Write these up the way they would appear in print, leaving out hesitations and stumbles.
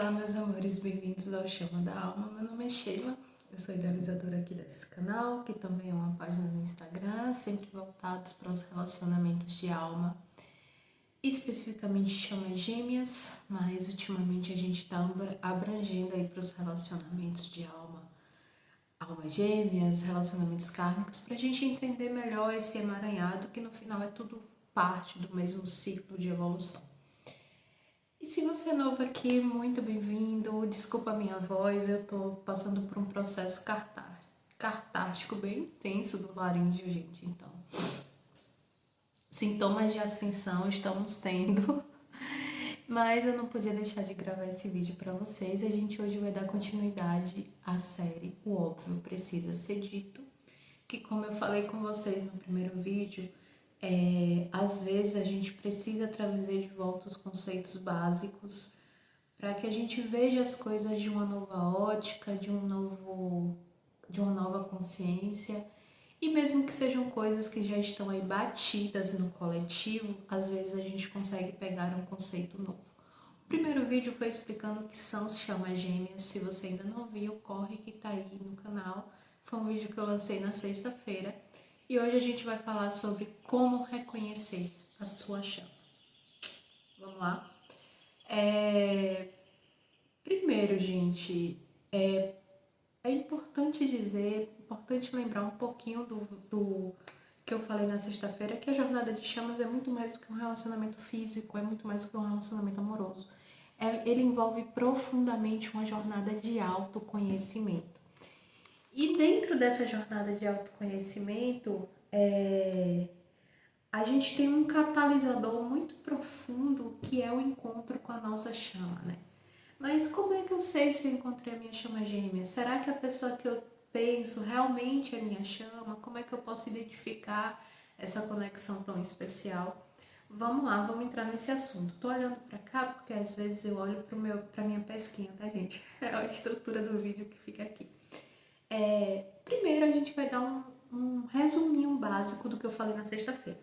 Fala, meus amores, bem-vindos ao Chama da Alma. Meu nome é Sheila, eu sou idealizadora aqui desse canal, que também é uma página no Instagram, sempre voltados para os relacionamentos de alma, especificamente chama gêmeas, mas ultimamente a gente está abrangendo aí para os relacionamentos de alma gêmeas, relacionamentos kármicos, para a gente entender melhor esse emaranhado, que no final é tudo parte do mesmo ciclo de evolução. E se você é novo aqui, muito bem-vindo. Desculpa a minha voz, eu tô passando por um processo cartástico bem intenso do laríngeo, gente. Então, sintomas de ascensão estamos tendo, mas eu não podia deixar de gravar esse vídeo para vocês. A gente hoje vai dar continuidade à série O Óbvio Precisa Ser Dito, que, como eu falei com vocês no primeiro vídeo, às vezes a gente precisa trazer de volta os conceitos básicos para que a gente veja as coisas de uma nova ótica, de uma nova consciência. E mesmo que sejam coisas que já estão aí batidas no coletivo, às vezes a gente consegue pegar um conceito novo. O primeiro vídeo foi explicando o que são as chamas gêmeas. Se você ainda não viu, corre que tá aí no canal. Foi um vídeo que eu lancei na sexta-feira. E hoje a gente vai falar sobre como reconhecer a sua chama. Vamos lá? Primeiro, gente, é importante dizer, importante lembrar um pouquinho do que eu falei na sexta-feira, que a jornada de chamas é muito mais do que um relacionamento físico, é muito mais do que um relacionamento amoroso. Ele envolve profundamente uma jornada de autoconhecimento. E dentro dessa jornada de autoconhecimento, a gente tem um catalisador muito profundo que é o encontro com a nossa chama, né? Mas como é que eu sei se eu encontrei a minha chama gêmea? Será que a pessoa que eu penso realmente é minha chama? Como é que eu posso identificar essa conexão tão especial? Vamos lá, vamos entrar nesse assunto. Tô olhando para cá porque às vezes eu olho para minha pesquinha, tá, gente? É a estrutura do vídeo que fica aqui. Primeiro a gente vai dar um resuminho básico do que eu falei na sexta-feira.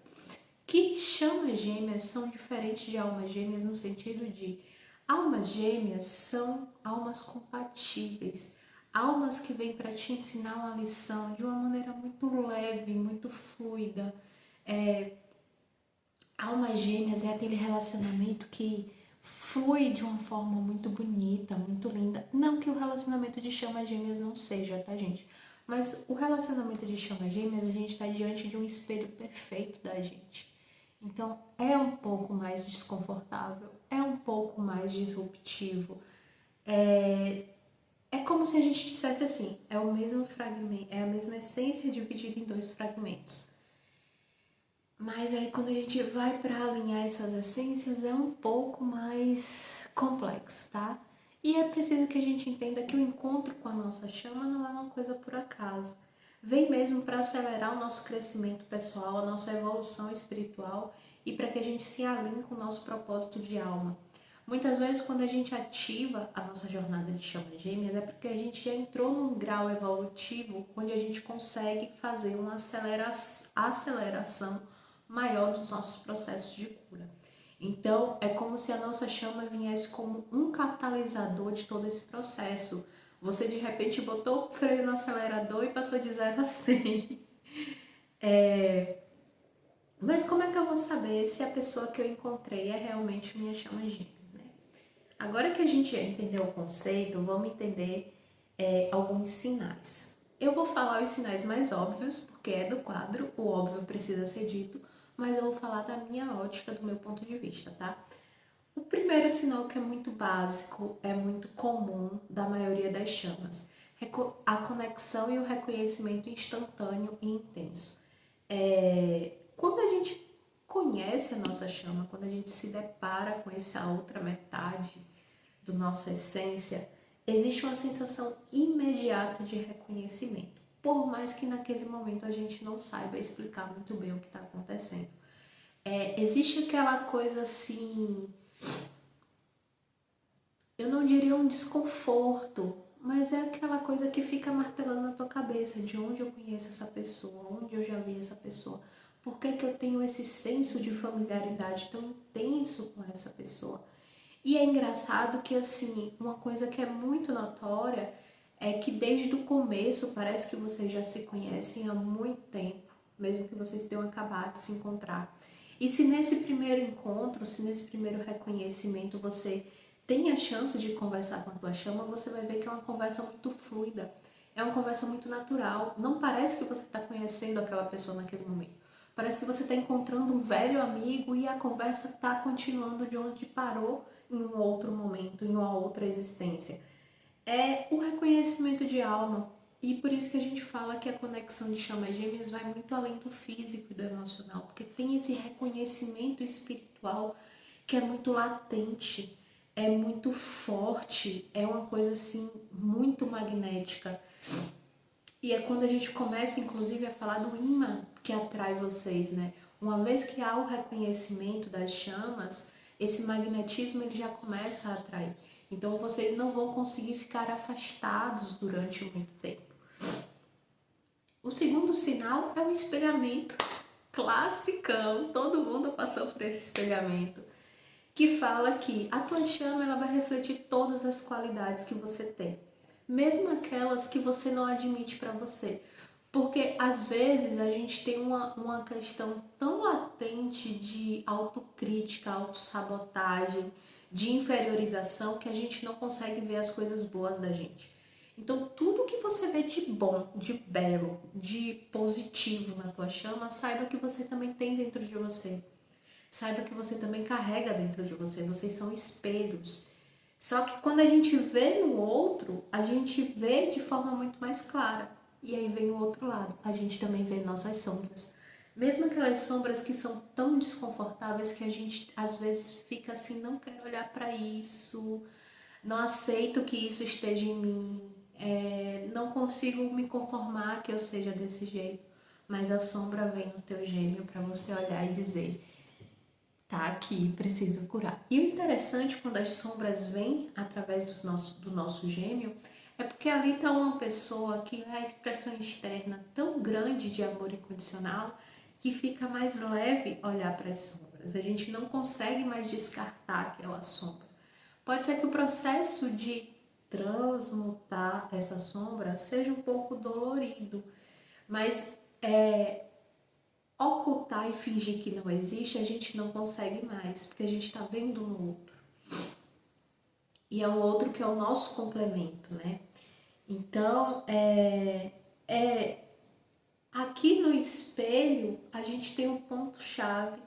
Que chamas gêmeas são diferentes de almas gêmeas no sentido de almas gêmeas são almas compatíveis, almas que vêm para te ensinar uma lição de uma maneira muito leve, muito fluida. Almas gêmeas é aquele relacionamento que flui de uma forma muito bonita, muito linda. Não que o relacionamento de chamas gêmeas não seja, tá, gente? Mas o relacionamento de chamas gêmeas, a gente está diante de um espelho perfeito da gente. Então, é um pouco mais desconfortável, é um pouco mais disruptivo. É como se a gente dissesse assim, é o mesmo fragmento, é a mesma essência dividida em dois fragmentos. Mas aí quando a gente vai para alinhar essas essências é um pouco mais complexo, tá? E é preciso que a gente entenda que o encontro com a nossa chama não é uma coisa por acaso. Vem mesmo para acelerar o nosso crescimento pessoal, a nossa evolução espiritual e para que a gente se alinhe com o nosso propósito de alma. Muitas vezes, quando a gente ativa a nossa jornada de chamas gêmeas, é porque a gente já entrou num grau evolutivo onde a gente consegue fazer uma aceleração maior dos nossos processos de cura. Então, é como se a nossa chama viesse como um catalisador de todo esse processo. Você, de repente, botou o freio no acelerador e passou de 0 a 100. Mas como é que eu vou saber se a pessoa que eu encontrei é realmente minha chama gêmea, né? Agora que a gente já entendeu o conceito, vamos entender alguns sinais. Eu vou falar os sinais mais óbvios, porque é do quadro, o óbvio precisa ser dito, mas eu vou falar da minha ótica, do meu ponto de vista, tá? O primeiro sinal que é muito básico, é muito comum da maioria das chamas, a conexão e o reconhecimento instantâneo e intenso. Quando a gente conhece a nossa chama, quando a gente se depara com essa outra metade do nossa essência, existe uma sensação imediata de reconhecimento, por mais que naquele momento a gente não saiba explicar muito bem o que está acontecendo. Existe aquela coisa assim, eu não diria um desconforto, mas é aquela coisa que fica martelando na tua cabeça, de onde eu conheço essa pessoa, onde eu já vi essa pessoa, por que eu tenho esse senso de familiaridade tão intenso com essa pessoa. E é engraçado que, assim, uma coisa que é muito notória é que desde o começo parece que vocês já se conhecem há muito tempo, mesmo que vocês tenham acabado de se encontrar. E se nesse primeiro encontro, se nesse primeiro reconhecimento você tem a chance de conversar com a tua chama, você vai ver que é uma conversa muito fluida, é uma conversa muito natural. Não parece que você está conhecendo aquela pessoa naquele momento. Parece que você está encontrando um velho amigo e a conversa está continuando de onde parou em um outro momento, em uma outra existência. É o reconhecimento de alma. E por isso que a gente fala que a conexão de chamas gêmeas vai muito além do físico e do emocional, porque tem esse reconhecimento espiritual que é muito latente, é muito forte, é uma coisa assim muito magnética. E é quando a gente começa, inclusive, a falar do imã que atrai vocês, né? Uma vez que há o reconhecimento das chamas, esse magnetismo ele já começa a atrair. Então vocês não vão conseguir ficar afastados durante muito tempo. O segundo sinal é o espelhamento. Classicão, todo mundo passou por esse espelhamento. Que fala que a tua chama ela vai refletir todas as qualidades que você tem, mesmo aquelas que você não admite para você. Porque às vezes a gente tem uma questão tão latente de autocrítica, autossabotagem, de inferiorização que a gente não consegue ver as coisas boas da gente. Então, tudo que você vê de bom, de belo, de positivo na tua chama, saiba que você também tem dentro de você. Saiba que você também carrega dentro de você. Vocês são espelhos. Só que quando a gente vê no outro, a gente vê de forma muito mais clara. E aí vem o outro lado. A gente também vê nossas sombras. Mesmo aquelas sombras que são tão desconfortáveis que a gente às vezes fica assim, não quero olhar para isso, não aceito que isso esteja em mim, não consigo me conformar que eu seja desse jeito. Mas a sombra vem no teu gêmeo para você olhar e dizer: tá aqui, preciso curar. E o interessante quando as sombras vêm através do nosso gêmeo é porque ali está uma pessoa que é a expressão externa tão grande de amor incondicional que fica mais leve olhar para as sombras. A gente não consegue mais descartar aquela sombra. Pode ser que o processo de transmutar essa sombra seja um pouco dolorido, mas ocultar e fingir que não existe, a gente não consegue mais, porque a gente está vendo no outro. E é um outro que é o nosso complemento, né? Então, aqui no espelho, a gente tem um ponto-chave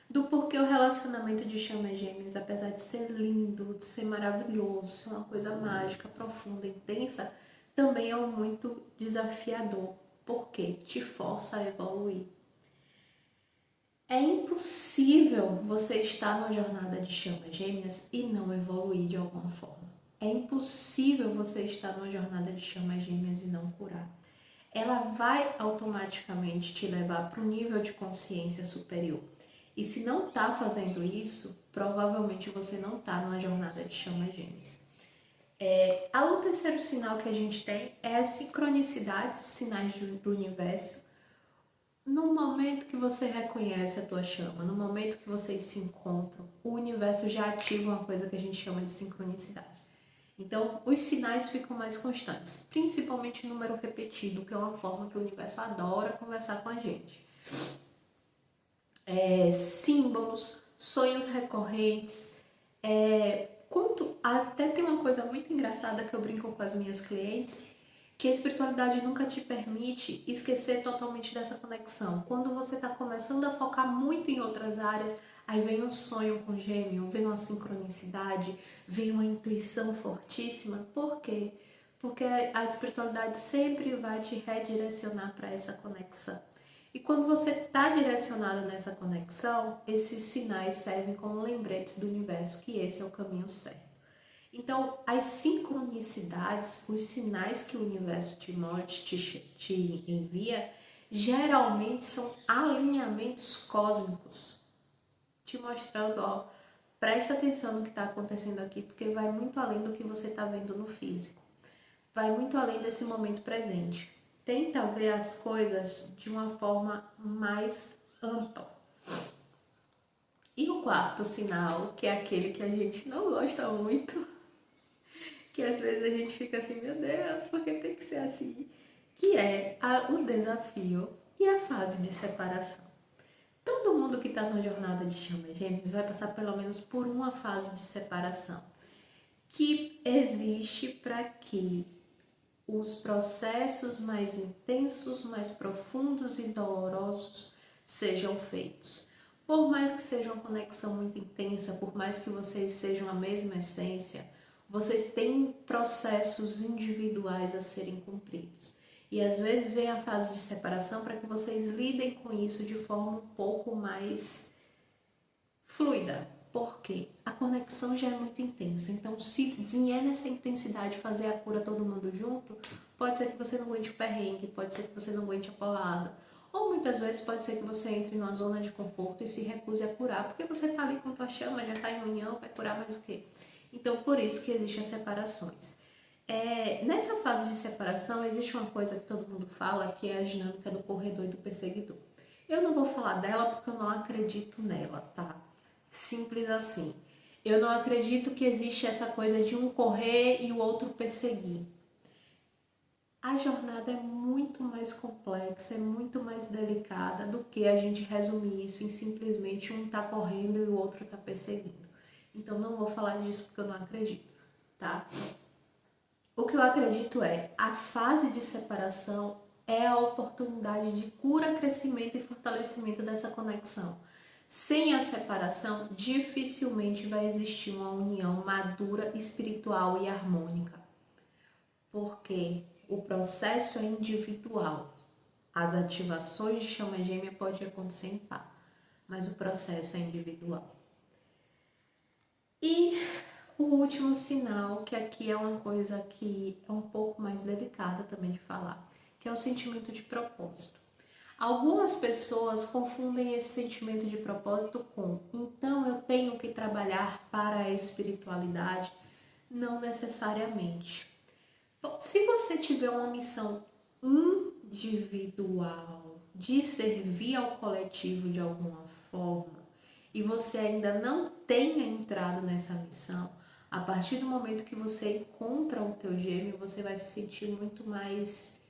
do porquê o relacionamento de chamas gêmeas, apesar de ser lindo, de ser maravilhoso, ser uma coisa mágica, profunda, intensa, também é um muito desafiador, porque te força a evoluir. É impossível você estar numa jornada de chamas gêmeas e não evoluir de alguma forma. É impossível você estar numa jornada de chamas gêmeas e não curar. Ela vai automaticamente te levar para um nível de consciência superior. E se não está fazendo isso, provavelmente você não está numa jornada de chamas gêmeas. O terceiro sinal que a gente tem é as sincronicidades, sinais do universo. No momento que você reconhece a tua chama, no momento que vocês se encontram, o universo já ativa uma coisa que a gente chama de sincronicidade. Então, os sinais ficam mais constantes, principalmente o número repetido, que é uma forma que o universo adora conversar com a gente. Símbolos, sonhos recorrentes, até tem uma coisa muito engraçada que eu brinco com as minhas clientes, que a espiritualidade nunca te permite esquecer totalmente dessa conexão. Quando você está começando a focar muito em outras áreas, aí vem um sonho com gêmeo, vem uma sincronicidade, vem uma intuição fortíssima. Por quê? Porque a espiritualidade sempre vai te redirecionar para essa conexão. E quando você está direcionado nessa conexão, esses sinais servem como lembretes do universo que esse é o caminho certo. Então, as sincronicidades, os sinais que o universo te envia, geralmente são alinhamentos cósmicos, te mostrando, ó, presta atenção no que está acontecendo aqui, porque vai muito além do que você está vendo no físico. Vai muito além desse momento presente. Tenta ver as coisas de uma forma mais ampla. E o quarto sinal, que é aquele que a gente não gosta muito, que às vezes a gente fica assim, meu Deus, por que tem que ser assim? Que é o desafio e a fase de separação. Todo mundo que está na jornada de chama gêmeos vai passar pelo menos por uma fase de separação, que existe para que os processos mais intensos, mais profundos e dolorosos sejam feitos. Por mais que seja uma conexão muito intensa, por mais que vocês sejam a mesma essência, vocês têm processos individuais a serem cumpridos. E às vezes vem a fase de separação para que vocês lidem com isso de forma um pouco mais fluida. Porque a conexão já é muito intensa. Então, se vier nessa intensidade fazer a cura todo mundo junto, pode ser que você não aguente o perrengue, pode ser que você não aguente a porrada. Ou muitas vezes pode ser que você entre numa zona de conforto e se recuse a curar, porque você tá ali com tua chama, já tá em união, vai curar mais o quê? Então, por isso que existem as separações. Nessa fase de separação, existe uma coisa que todo mundo fala, que é a dinâmica do corredor e do perseguidor. Eu não vou falar dela porque eu não acredito nela, tá? Simples assim. Eu não acredito que existe essa coisa de um correr e o outro perseguir. A jornada é muito mais complexa, é muito mais delicada do que a gente resumir isso em simplesmente um tá correndo e o outro tá perseguindo. Então não vou falar disso porque eu não acredito, tá? O que eu acredito é a fase de separação é a oportunidade de cura, crescimento e fortalecimento dessa conexão. Sem a separação, dificilmente vai existir uma união madura, espiritual e harmônica. Porque o processo é individual. As ativações de chama gêmea podem acontecer em par, mas o processo é individual. E o último sinal, que aqui é uma coisa que é um pouco mais delicada também de falar, que é o sentimento de propósito. Algumas pessoas confundem esse sentimento de propósito com então eu tenho que trabalhar para a espiritualidade. Não necessariamente. Se você tiver uma missão individual de servir ao coletivo de alguma forma e você ainda não tenha entrado nessa missão, a partir do momento que você encontra o teu gêmeo, você vai se sentir muito mais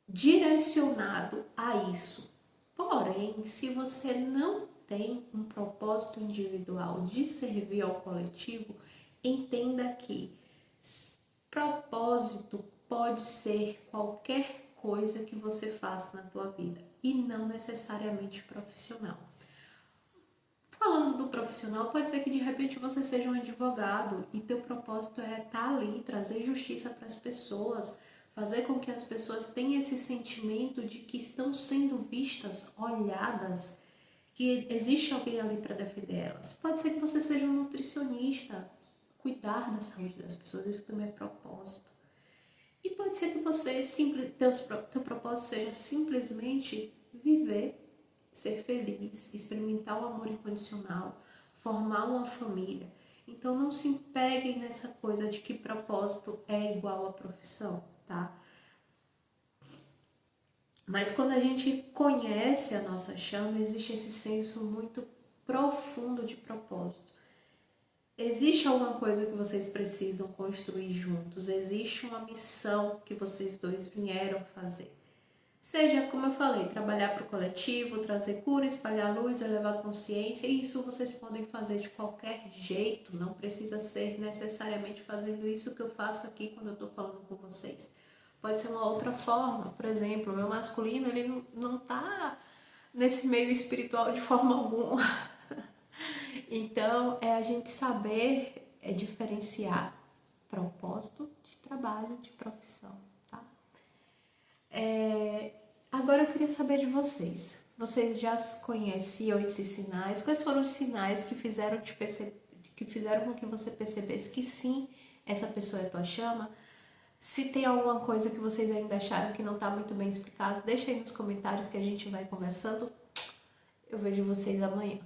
direcionado a isso. Porém, se você não tem um propósito individual de servir ao coletivo, entenda que propósito pode ser qualquer coisa que você faça na tua vida e não necessariamente profissional. Falando do profissional, pode ser que de repente você seja um advogado e teu propósito é estar ali, trazer justiça para as pessoas, fazer com que as pessoas tenham esse sentimento de que estão sendo vistas, olhadas, que existe alguém ali para defender elas. Pode ser que você seja um nutricionista, cuidar da saúde das pessoas, isso também é propósito. E pode ser que você, teu propósito seja simplesmente viver, ser feliz, experimentar o amor incondicional, formar uma família. Então não se peguem nessa coisa de que propósito é igual a profissão, tá? Mas quando a gente conhece a nossa chama, existe esse senso muito profundo de propósito. Existe alguma coisa que vocês precisam construir juntos, existe uma missão que vocês dois vieram fazer. Seja, como eu falei, trabalhar para o coletivo, trazer cura, espalhar luz, elevar consciência, e isso vocês podem fazer de qualquer jeito, não precisa ser necessariamente fazendo isso que eu faço aqui quando eu estou falando com vocês. Pode ser uma outra forma, por exemplo, o meu masculino, ele não está nesse meio espiritual de forma alguma. Então, é a gente saber diferenciar propósito de trabalho, de profissão, tá? Agora eu queria saber de vocês. Vocês já conheciam esses sinais? Quais foram os sinais que fizeram que fizeram com que você percebesse que sim, essa pessoa é tua chama? Se tem alguma coisa que vocês ainda acharam que não está muito bem explicado, deixa aí nos comentários que a gente vai conversando. Eu vejo vocês amanhã.